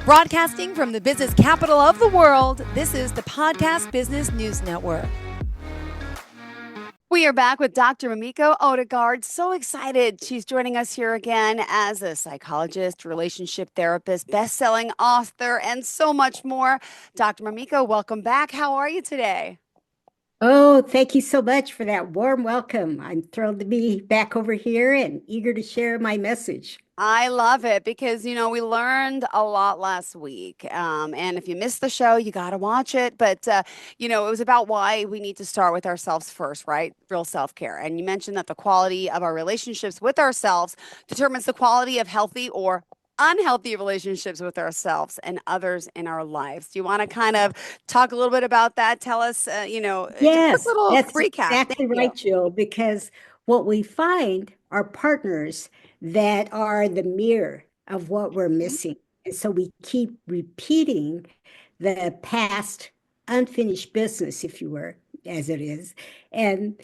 Broadcasting from the business capital of the world, this is the Podcast Business News Network. We are back with Dr. Mamiko Odegard. So excited she's joining us here again as a psychologist, relationship therapist, best-selling author, and so much more. Dr. Mamiko, welcome back. How are you today? Oh, thank you so much for that warm welcome. I'm thrilled to be back over here and eager to share my message. I love it because, we learned a lot last week. And if you missed the show, you got to watch it. But, it was about why we need to start with ourselves first, right? Real self-care. And you mentioned that the quality of our relationships with ourselves determines the quality of healthy or unhealthy relationships with ourselves and others in our lives. Do you want to kind of talk a little bit about that? Tell us, just a quick Yes, little that's recap. exactly Thank you. right, Jill, because what we find are partners that are the mirror of what we're Mhm. missing. And so we keep repeating the past unfinished business, if you were, as it is. And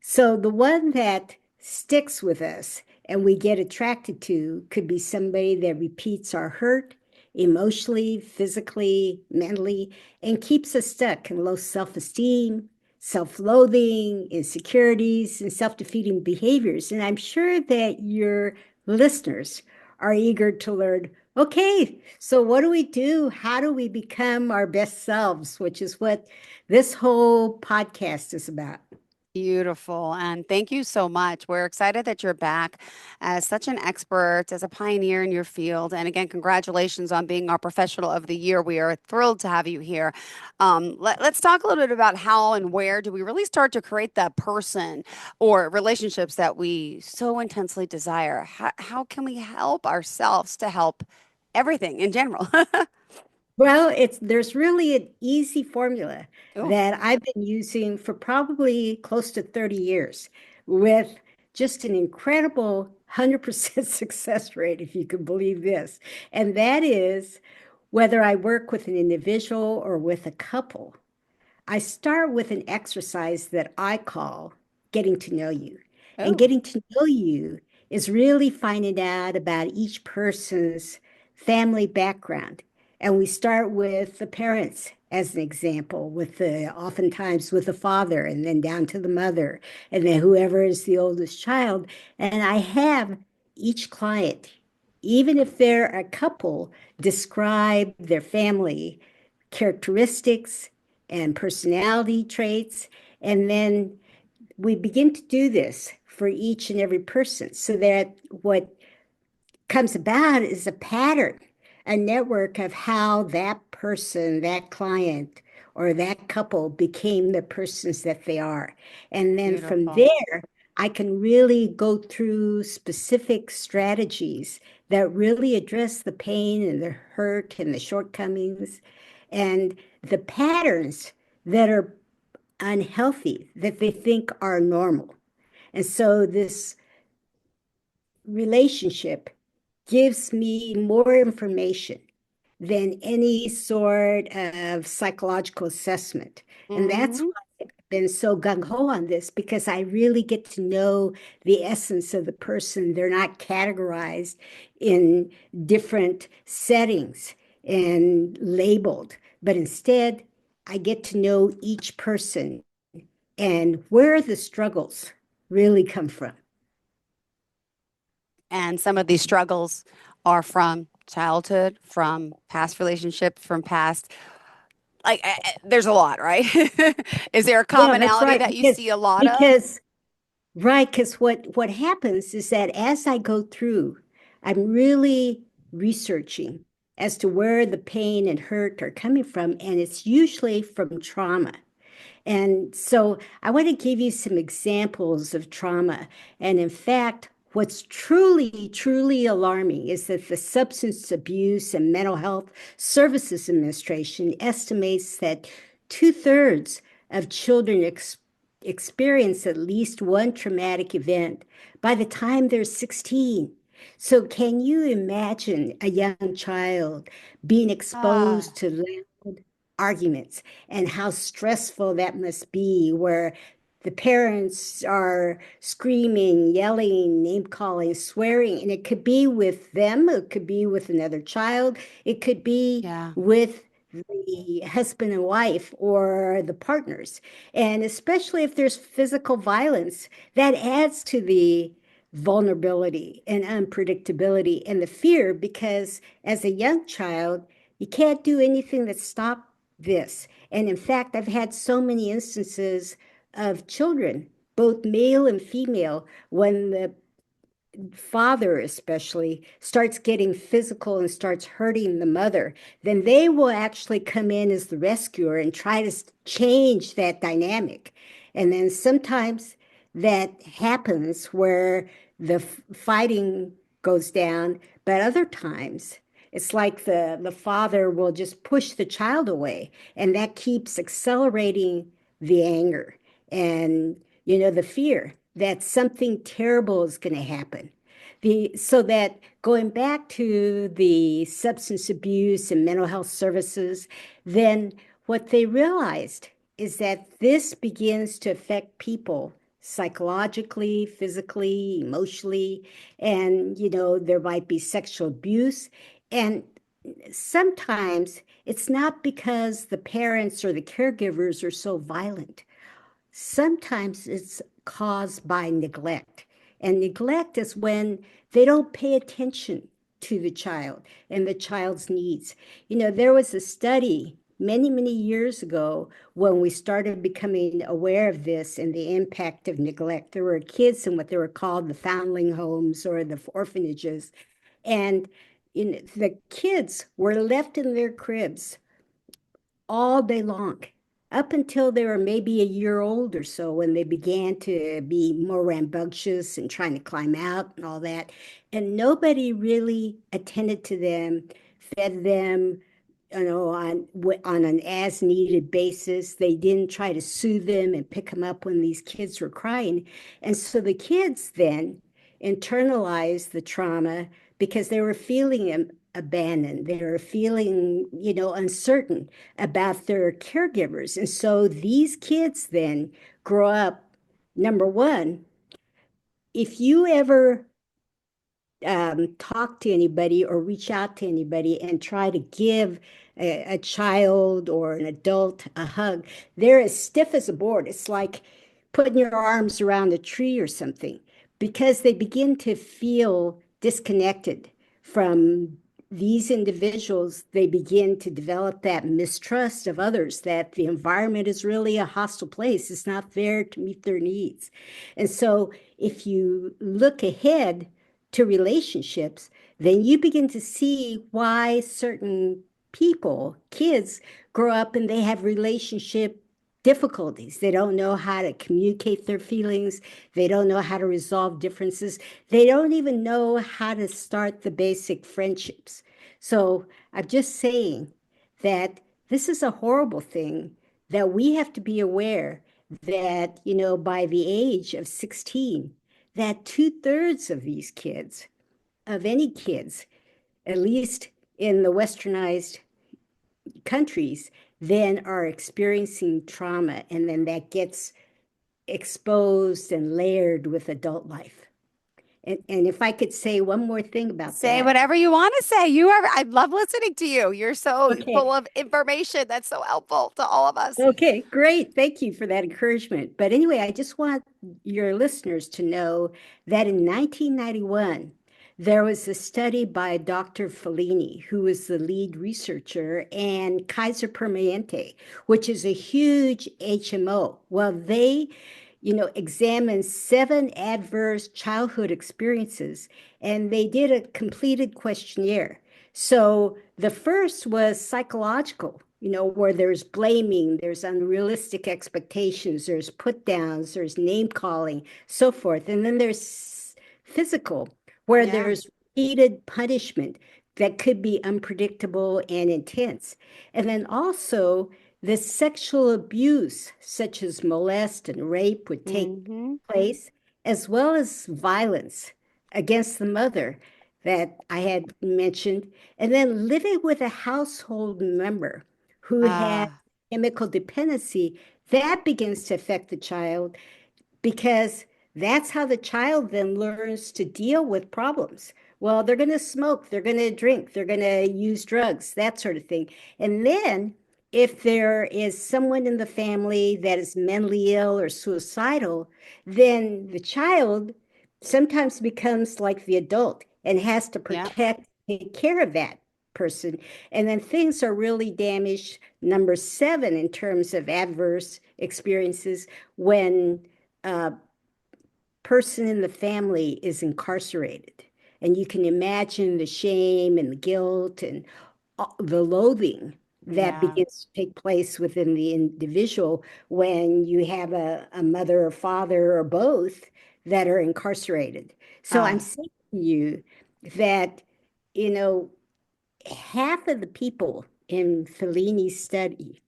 so the one that sticks with us and we get attracted to could be somebody that repeats our hurt emotionally, physically, mentally, and keeps us stuck in low self-esteem, self-loathing, insecurities, and self-defeating behaviors. And I'm sure that your listeners are eager to learn, okay, so what do we do? How do we become our best selves, which is what this whole podcast is about. Beautiful. And thank you so much. We're excited that you're back as such an expert, as a pioneer in your field. And again, congratulations on being our professional of the year. We are thrilled to have you here. Let's talk a little bit about how and where do we really start to create that person or relationships that we so intensely desire? How can we help ourselves to help everything in general? Well, there's really an easy formula Oh, that I've been using for probably close to 30 years with just an incredible 100% success rate, if you can believe this. And that is whether I work with an individual or with a couple, I start with an exercise that I call getting to know you. And oh, getting to know you is really finding out about each person's family background. And we start with the parents as an example, with oftentimes with the father and then down to the mother and then whoever is the oldest child. And I have each client, even if they're a couple, describe their family characteristics and personality traits. And then we begin to do this for each and every person so that what comes about is a pattern, a network of how that person, that client, or that couple became the persons that they are. And then from beautiful. there, I can really go through specific strategies that really address the pain and the hurt and the shortcomings and the patterns that are unhealthy that they think are normal. And so this relationship gives me more information than any sort of psychological assessment. And that's Hmm. why I've been so gung ho on this because I really get to know the essence of the person. They're not categorized in different settings and labeled, but instead, I get to know each person and where the struggles really come from. And some of these struggles are from childhood, from past relationships, from past, there's a lot, right? Is there a Yeah, that's commonality right. that you see a lot of? Because right, because what happens is that as I go through, I'm really researching as to where the pain and hurt are coming from, and it's usually from trauma. And so I want to give you some examples of trauma. And in fact, what's truly, truly alarming is that the Substance Abuse and Mental Health Services Administration estimates that two-thirds of children experience at least one traumatic event by the time they're 16. So, can you imagine a young child being Ah, exposed to loud arguments and how stressful that must be, where the parents are screaming, yelling, name calling, swearing, and it could be with them, it could be with another child, it could be Yeah. with the husband and wife or the partners. And especially if there's physical violence, that adds to the vulnerability and unpredictability and the fear because as a young child, you can't do anything that stop this. And in fact, I've had so many instances of children, both male and female, when the father especially starts getting physical and starts hurting the mother, then they will actually come in as the rescuer and try to change that dynamic. And then sometimes that happens where the fighting goes down, but other times it's like the father will just push the child away, and that keeps accelerating the anger and the fear that something terrible is going to happen. So that going back to the substance abuse and mental health services, then what they realized is that this begins to affect people psychologically, physically, emotionally, and there might be sexual abuse. And sometimes it's not because the parents or the caregivers are so violent. Sometimes it's caused by neglect. And neglect is when they don't pay attention to the child and the child's needs. There was a study many, many years ago when we started becoming aware of this and the impact of neglect. There were kids in what they were called the foundling homes or the orphanages. And the kids were left in their cribs all day long, up until they were maybe a year old or so when they began to be more rambunctious and trying to climb out and all that. And nobody really attended to them, fed them, on an as needed basis. They didn't try to soothe them and pick them up when these kids were crying. And so the kids then internalized the trauma because they were feeling abandoned. They were feeling, uncertain about their caregivers. And so these kids then grow up, number one, if you ever talk to anybody or reach out to anybody and try to give a child or an adult a hug, they're as stiff as a board. It's like putting your arms around a tree or something because they begin to feel disconnected from these individuals. They begin to develop that mistrust of others, that the environment is really a hostile place. It's not there to meet their needs. And so if you look ahead to relationships, then you begin to see why certain people, kids, grow up and they have relationship difficulties. They don't know how to communicate their feelings. They don't know how to resolve differences. They don't even know how to start the basic friendships. So I'm just saying that this is a horrible thing that we have to be aware that, by the age of 16, that two-thirds of these kids, of any kids, at least in the westernized countries, then are experiencing trauma, and then that gets exposed and layered with adult life. And if I could say one more thing about Say that. whatever you want to say. I love listening to you. You're so full Okay. of information that's so helpful to all of us. Okay, great. Thank you for that encouragement. But anyway, I just want your listeners to know that in 1991, there was a study by Dr. Fellini, who was the lead researcher, and Kaiser Permanente, which is a huge HMO. Well, they, examined 7 adverse childhood experiences, and they did a completed questionnaire. So the first was psychological, where there's blaming, there's unrealistic expectations, there's put downs, there's name calling, so forth. And then there's physical, where Yeah. there's repeated punishment that could be unpredictable and intense. And then also the sexual abuse, such as molest and rape, would take Hmm. place, as well as violence against the mother that I had mentioned, and then living with a household member who had Uh, chemical dependency that begins to affect the child because that's how the child then learns to deal with problems. Well, they're going to smoke, they're going to drink, they're going to use drugs, that sort of thing. And then if there is someone in the family that is mentally ill or suicidal, then the child sometimes becomes like the adult and has to Yeah. protect, take care of that person. And then things are really damaged. Number seven, in terms of adverse experiences, when a person in the family is incarcerated. And you can imagine the shame and the guilt and the loathing that Yeah. begins to take place within the individual when you have a mother or father or both that are incarcerated. So I'm Uh, saying to you that, you know, half of the people in Fellini's study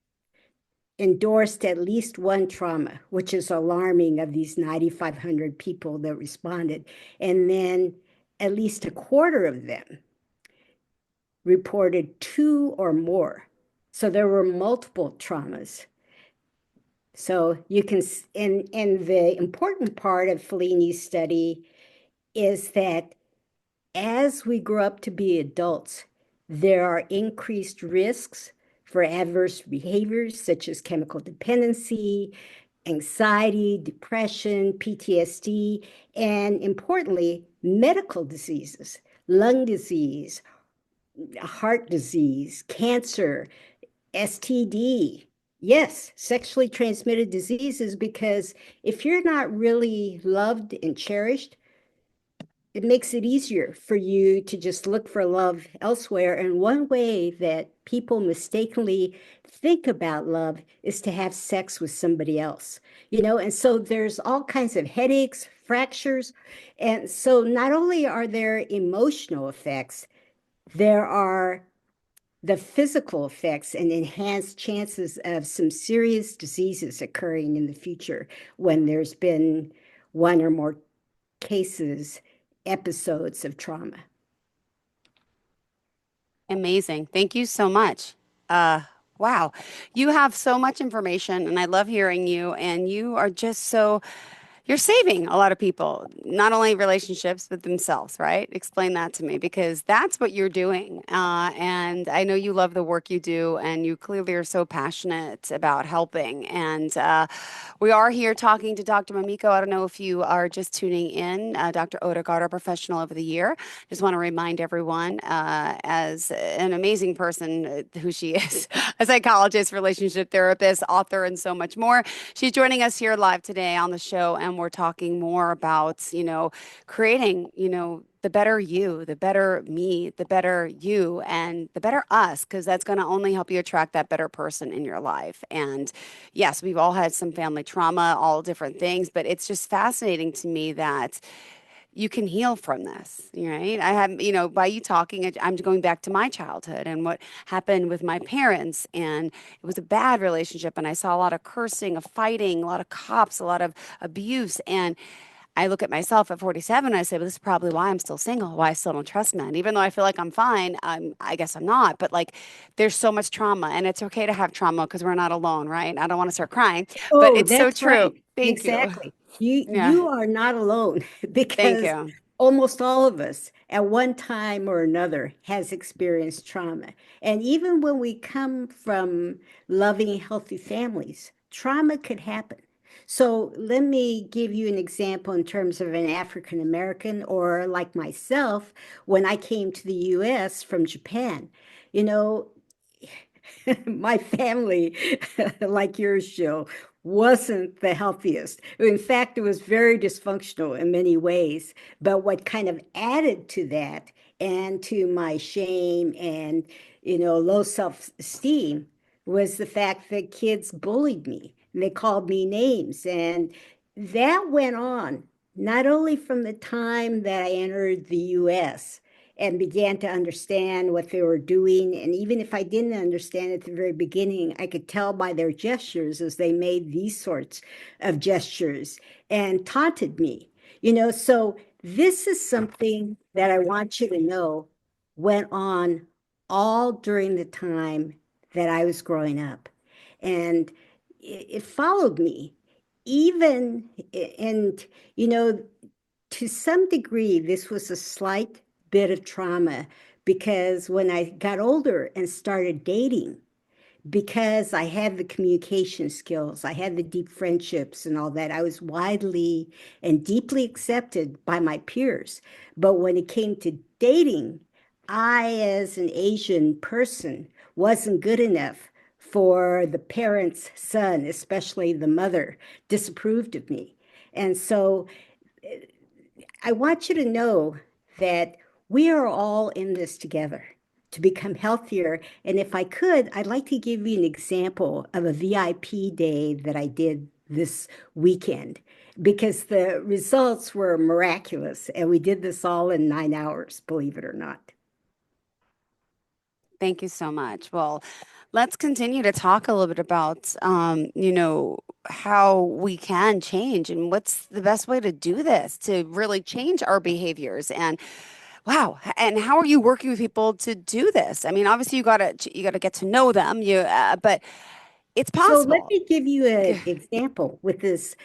endorsed at least one trauma, which is alarming of these 9,500 people that responded. And then at least a quarter of them reported two or more. So there were multiple traumas. So you can, and the important part of Fellini's study is that as we grow up to be adults, there are increased risks for adverse behaviors such as chemical dependency, anxiety, depression, PTSD, and importantly, medical diseases, lung disease, heart disease, cancer, STD. Yes, sexually transmitted diseases, because if you're not really loved and cherished, it makes it easier for you to just look for love elsewhere. And one way that people mistakenly think about love is to have sex with somebody else, and so there's all kinds of headaches, fractures. And so not only are there emotional effects, there are the physical effects and enhanced chances of some serious diseases occurring in the future when there's been one or more cases, episodes of trauma. Amazing. Thank you so much. Uh, wow. You have so much information, and I love hearing you. And you are just so you're saving a lot of people, not only relationships, but themselves, right? Explain that to me because that's what you're doing. And I know you love the work you do, and you clearly are so passionate about helping. And we are here talking to Dr. Mamiko. I don't know if you are just tuning in, Dr. Odegard, our professional of the year. Just want to remind everyone, as an amazing person who she is, a psychologist, relationship therapist, author, and so much more. She's joining us here live today on the show, and we're talking more about, creating, the better you, the better me, the better you, and the better us, because that's going to only help you attract that better person in your life. And yes, we've all had some family trauma, all different things, but it's just fascinating to me that you can heal from this, right? I have, by you talking, I'm going back to my childhood and what happened with my parents. And it was a bad relationship. And I saw a lot of cursing, of fighting, a lot of cops, a lot of abuse. And I look at myself at 47, and I say, well, this is probably why I'm still single, why I still don't trust men. Even though I feel like I'm fine, I guess I'm not. But like, there's so much trauma, and it's okay to have trauma because we're not alone, right? I don't want to start crying, but Oh, it's so that's true. right. Thank you. Exactly. You Yeah. you are not alone Thank because you. almost all of us at one time or another has experienced trauma. And even when we come from loving, healthy families, trauma could happen. So let me give you an example in terms of an African American, or like myself, when I came to the US from Japan. You know, my family, like yours, Jill, wasn't the healthiest. In fact, it was very dysfunctional in many ways. But what kind of added to that and to my shame and, low self-esteem was the fact that kids bullied me and they called me names. And that went on not only from the time that I entered the US and began to understand what they were doing. And even if I didn't understand at the very beginning, I could tell by their gestures as they made these sorts of gestures and taunted me. So this is something that I want you to know went on all during the time that I was growing up. And it followed me even, and you know, to some degree, this was a slight bit of trauma because when I got older and started dating, because I had the communication skills, I had the deep friendships and all that, I was widely and deeply accepted by my peers. But when it came to dating, I, as an Asian person, wasn't good enough for the parents' son, especially the mother, disapproved of me. And so I want you to know that we are all in this together to become healthier. And if I could, I'd like to give you an example of a VIP day that I did this weekend because the results were miraculous. And we did this all in 9 hours, believe it or not. Thank you so much. Well, let's continue to talk a little bit about, how we can change and what's the best way to do this to really change our behaviors. And wow, and how are you working with people to do this? I mean, obviously you gotta get to know them. But it's So let possible. me give you an example with this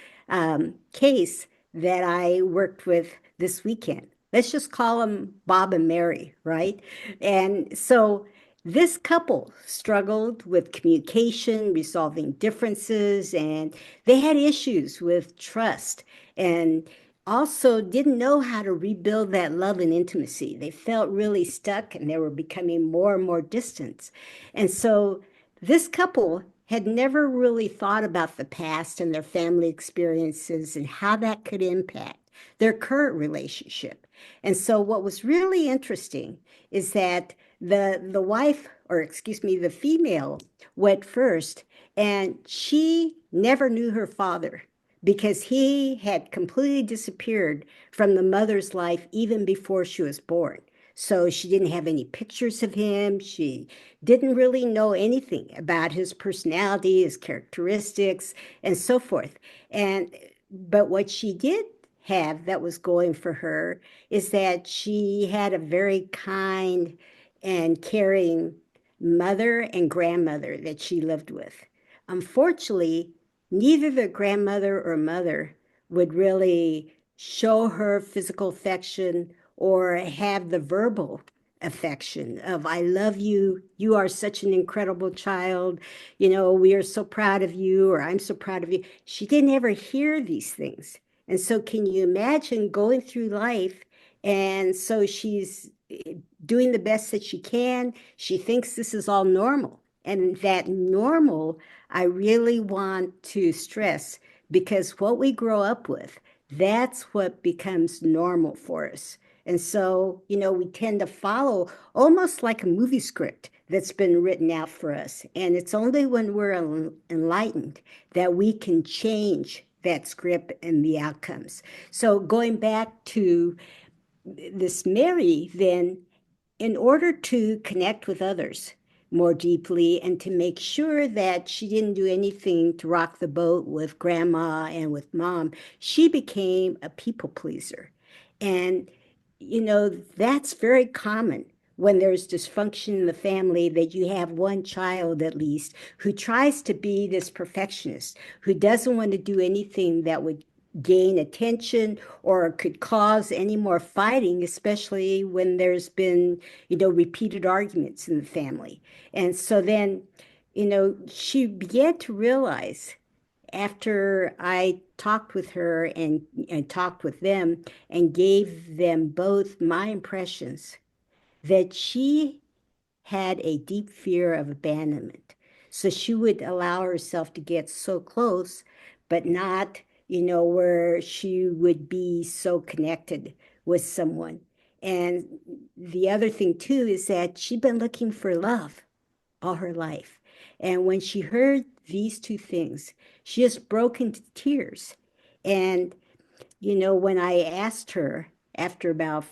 case that I worked with this weekend. Let's just call them Bob and Mary, right? And so this couple struggled with communication, resolving differences, and they had issues with trust and also didn't know how to rebuild that love and intimacy. They felt really stuck and they were becoming more and more distant. And so this couple had never really thought about the past and their family experiences and how that could impact their current relationship. And so what was really interesting is that the wife, or excuse me, the female went first, and she never knew her father because he had completely disappeared from the mother's life even before she was born. So she didn't have any pictures of him. She didn't really know anything about his personality, his characteristics, and so forth. And but what she did have that was going for her is that she had a very kind and caring mother and grandmother that she lived with. Unfortunately, neither the grandmother or mother would really show her physical affection or have the verbal affection of I love you, you are such an incredible child, we are so proud of you, or I'm so proud of you. She didn't ever hear these things. And so can you imagine going through life, and so she's doing the best that she can. She thinks this is all normal. And that normal, I really want to stress, because what we grow up with, that's what becomes normal for us. And so, we tend to follow almost like a movie script that's been written out for us. And it's only when we're enlightened that we can change that script and the outcomes. So, going back to this Mary, then, in order to connect with others more deeply and to make sure that she didn't do anything to rock the boat with grandma and with mom, she became a people pleaser. And, that's very common when there's dysfunction in the family, that you have one child at least who tries to be this perfectionist, who doesn't want to do anything that would gain attention or could cause any more fighting, especially when there's been, repeated arguments in the family. And so then, she began to realize after I talked with her and talked with them and gave them both my impressions that she had a deep fear of abandonment. So she would allow herself to get so close, but not, where she would be so connected with someone. And the other thing, too, is that she'd been looking for love all her life. And when she heard these two things, she just broke into tears. And when I asked her after about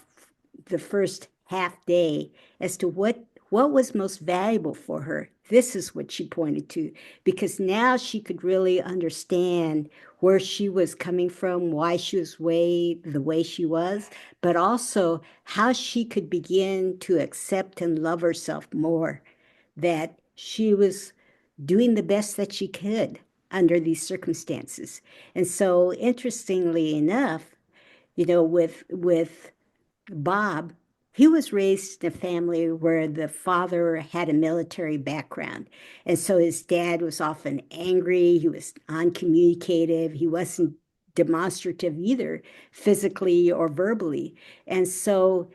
the first half day as to what was most valuable for her, this is what she pointed to, because now she could really understand where she was coming from, why she was the way she was, but also how she could begin to accept and love herself more, that she was doing the best that she could. under these circumstances. And so, interestingly enough, with Bob, he was raised in a family where the father had a military background. And so his dad was often angry. He was uncommunicative. He wasn't demonstrative either, physically or verbally. And so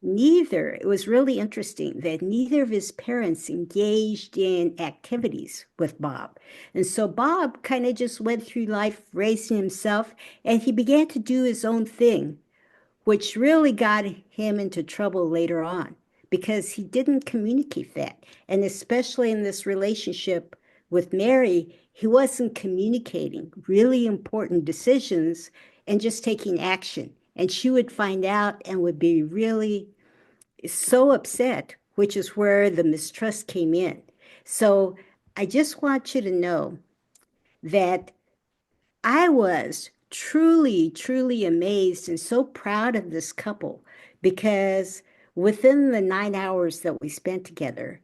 it was really interesting that neither of his parents engaged in activities with Bob. And so Bob kind of just went through life raising himself, and he began to do his own thing, which really got him into trouble later on because he didn't communicate that. And especially in this relationship with Mary, he wasn't communicating really important decisions and just taking action. And she would find out and would be really so upset, which is where the mistrust came in. So I just want you to know that I was truly, truly amazed and so proud of this couple because within the 9 hours that we spent together,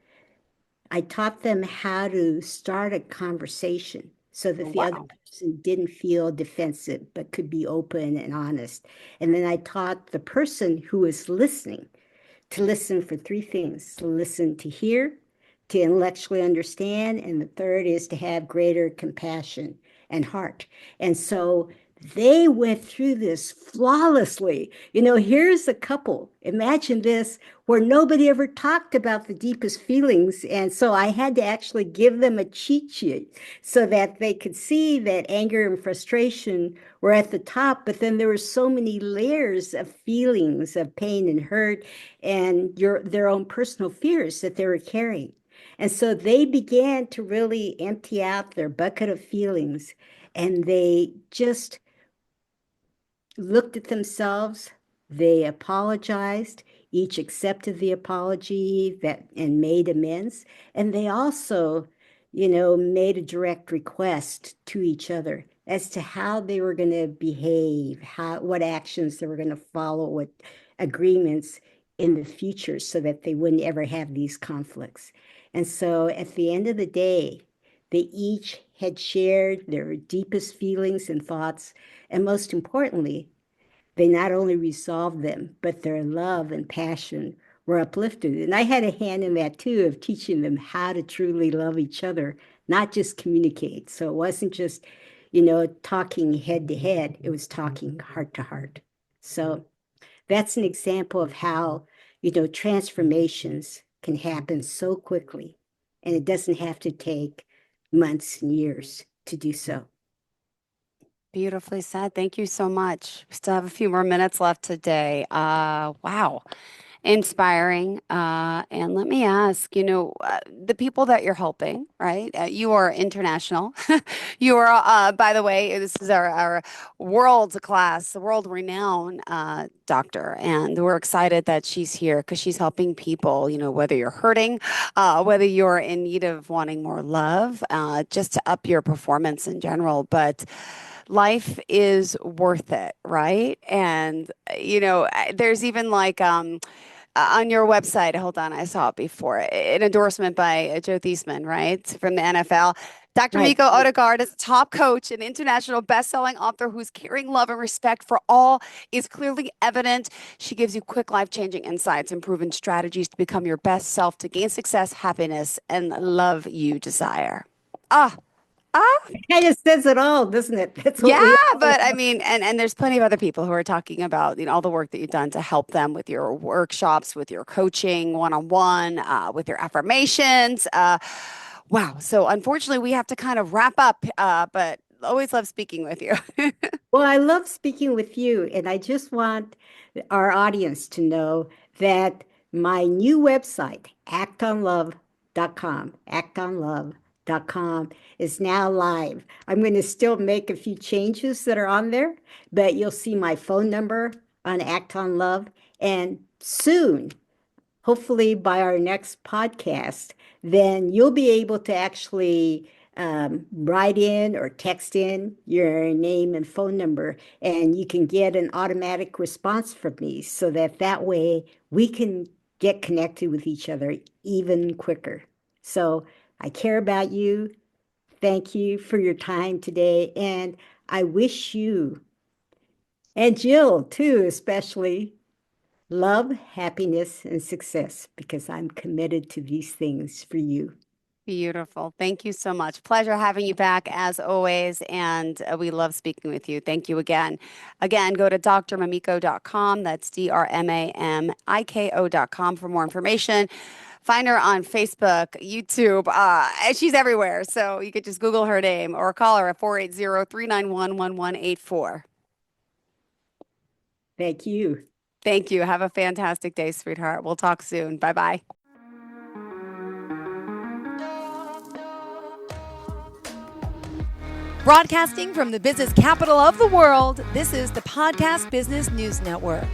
I taught them how to start a conversation so that the other Wow. person didn't feel defensive but could be open and honest. And then I taught the person who was listening to listen for three things: to listen, to hear, to intellectually understand, and the third is to have greater compassion and heart. And so they went through this flawlessly. Here's a couple. Imagine this, where nobody ever talked about the deepest feelings. And so I had to actually give them a cheat sheet so that they could see that anger and frustration were at the top, but then there were so many layers of feelings of pain and hurt and their own personal fears that they were carrying. And so they began to really empty out their bucket of feelings, and they just looked at themselves, they apologized, each accepted the apology that and made amends, and they also, made a direct request to each other as to how they were going to behave, what actions they were going to follow, what agreements in the future so that they wouldn't ever have these conflicts. And so at the end of the day, they each had shared their deepest feelings and thoughts, and most importantly, they not only resolved them, but their love and passion were uplifted. And I had a hand in that too, of teaching them how to truly love each other, not just communicate. So it wasn't just, talking head to head, it was talking heart to heart. So that's an example of how, transformations can happen so quickly. And it doesn't have to take months and years to do so. Beautifully said. Thank you so much. We still have a few more minutes left today. Wow. Inspiring. And let me ask, the people that you're helping, right? You are international. You are, by the way, this is our world class, world renowned doctor. And we're excited that she's here because she's helping people, whether you're hurting, whether you're in need of wanting more love, just to up your performance in general. But life is worth it, right? And there's even like on your website, hold on, I saw it before, an endorsement by Joe Theismann, right, from the NFL. Dr. Right. Mamiko Odegard is a top coach and international best-selling author whose caring love and respect for all is clearly evident. She gives you quick, life-changing insights and proven strategies to become your best self, to gain success, happiness, and love you desire. Ah, ah, Kind of says it all, doesn't it? That's what yeah, we all but I mean, and there's plenty of other people who are talking about, all the work that you've done to help them with your workshops, with your coaching, one-on-one, with your affirmations. Wow. So unfortunately, we have to kind of wrap up, but always love speaking with you. Well, I love speaking with you, and I just want our audience to know that my new website, actonlove.com, is now live. I'm going to still make a few changes that are on there, but you'll see my phone number on Act on Love, and soon, hopefully by our next podcast, then you'll be able to actually write in or text in your name and phone number, and you can get an automatic response from me so that way we can get connected with each other even quicker. So I care about you. thank you for your time today. And I wish you, and Jill too, especially, love, happiness, and success because I'm committed to these things for you. Beautiful. Thank you so much. Pleasure having you back as always. And we love speaking with you. Thank you again. Again, go to drmamiko.com. That's DRMAMIKO.com for more information. Find her on Facebook, YouTube. And she's everywhere. So you could just Google her name or call her at 480-391-1184. Thank you. Thank you. Have a fantastic day, sweetheart. We'll talk soon. Bye bye. Broadcasting from the business capital of the world, this is the Podcast Business News Network.